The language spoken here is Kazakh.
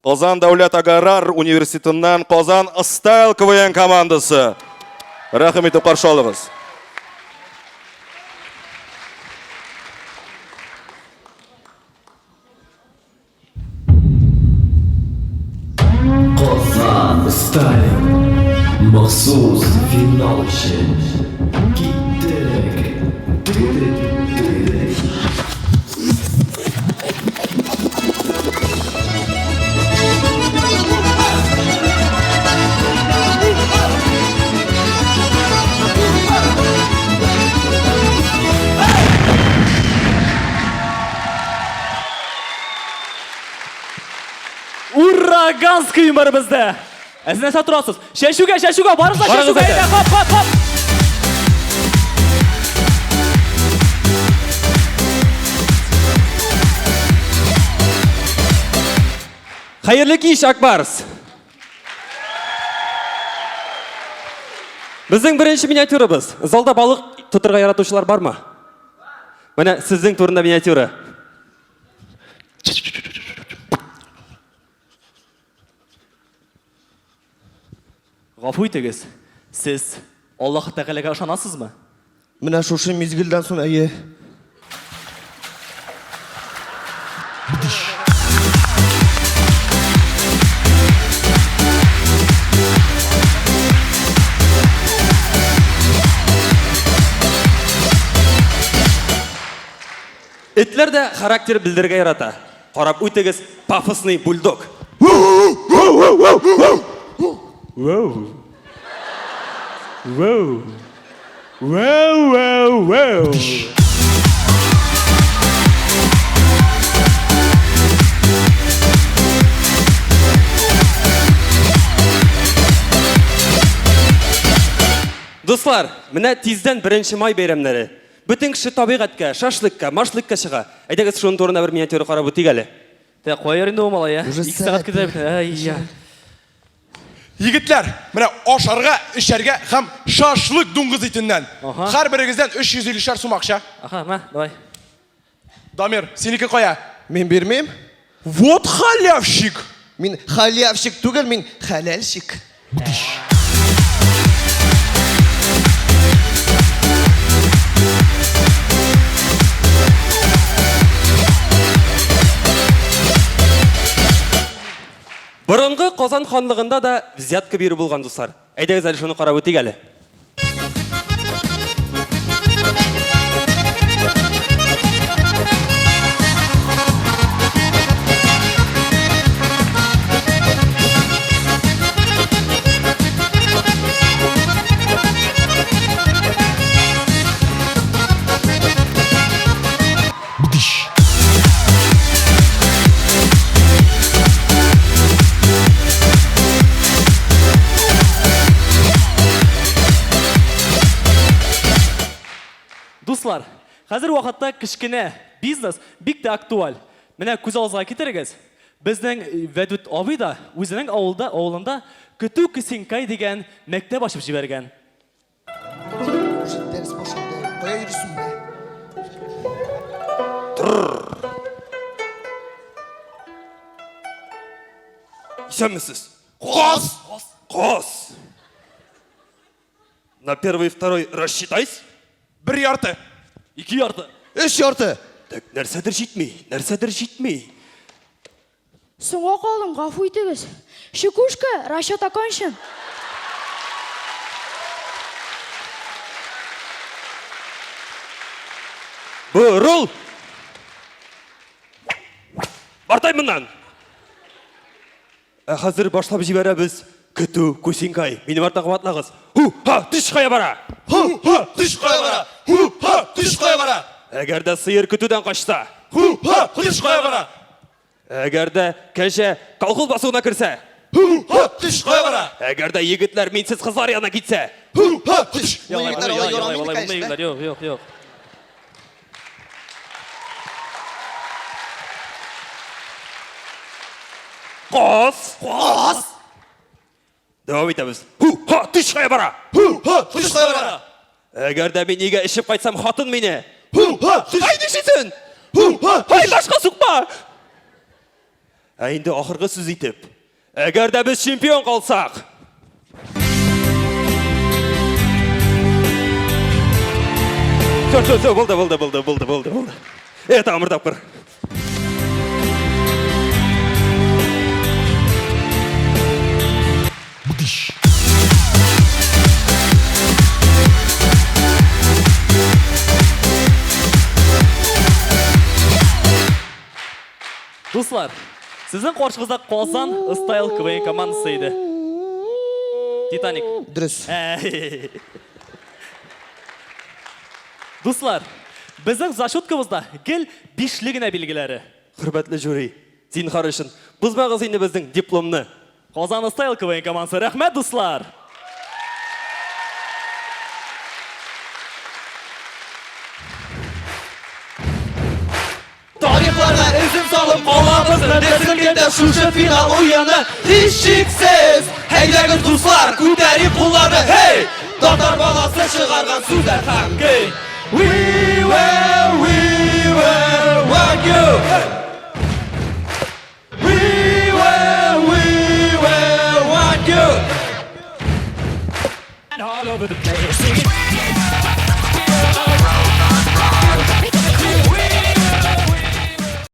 Qozon davlat agrar universitetidan Qozon Style KVN komandasi. Rahmat etib qarshi olamiz. Qozon Style maxsus final uchun ketdik. Urra, gaz kıyımları bizde. Esine saturasız. Şeşuge, barızla şeşuge. Hop. Hayırlı iş Akbarız. Біздің бірінші миниатюрабыз. Залда балық тұтырға яратушылар бар ма? Міне сіздің турында миниатюра. Ғафу етіңіз, сіз Аллах Тағалаға ышанасыз мы? Мына шушы мезгілден соң әйе. Итлер де характер білдірге ярата. Қарап өтіңіз пафосный бульдог. Достар, міне тизден бірінші май бейремлері. Бүтін кіші табиғатқа, шашлыққа, машлыққа шыға. Әйтегіз шоның торына бір миниатюры қарап өтек әлі. Қойыр енді омала, я? Уже 2 сағат кетіп. Егітлер, міне ашарға, ішерге һәм шашлык дуңғыз итіннен. Қар бірігізден 350 сум ақша. Аха, ма, давай. Дамир, сенікі қоя? Мен бермейм. Вот халявщик. Мен халявщик түгел, мен халялщик. Бұрынғы Қозан ханлығында да взятка беру болған достар. Әйдеңіз әлі шоны қарап өтек әлі. Достар, қазір уақытта кішкене бизнес бик те актуаль. Міне көз ауызға кетіріңіз. Біздің Вәдут абай да өзінің ауылында күту кісенкай деген мектеп ашып жіберген. Дәріс башында қоя жүрсің бе? Исәнмісіз? Қос. На первый и второй рассчитайся. 1 ярты. 2 ярты. 3 ярты. Так, нәрседір жетмей. Соңға қалдым, ғафу етіңіз. Шикушка, расчет окончен. Бұрыл! Бартай мұнан! Қазір башлап жіберебіз. Күту, көсенкай, мені барта қуатлағыз. Түш қая бара! Түш қоя бара. Әгерді сыйыр күтуден қашса. Түш қоя бара. Әгерді кәже қалқыл басуына кірсе. Түш қоя бара. Әгерді егітлер менсіз қызлар яна кетсе. Түш. Yok. Қос! Давам етеміз. Түш қая бара! Түш қоя бара. Әгерді мен еге ішіп қайтсам қатын мені. Қайды жесін! Ай, башқа сұқпа! Endi oxirgi so'z etib, agarda biz chempion qolsak, bo'ldi. Tamir topqir. Do'stlar, sizning qarshingizda Qozon Style KVN komandasi edi. Titanic. Dürüst. Do'stlar, bizning zashotkimizda gel 5ligina belgilari. Hurmatli juri, zinhor uchun buzmag'iz endi bizning diplomni. Qozon Style KVN komandasi. Rahmat do'stlar. Tarihlarda izin salıp qalamızın Resimgede şuşu final uyanı Hiç şiksiz Heydegir dostlar Küderi kulları hey Tatar balası çıkargan süzer hakkı We will want you We will want you And all over the place.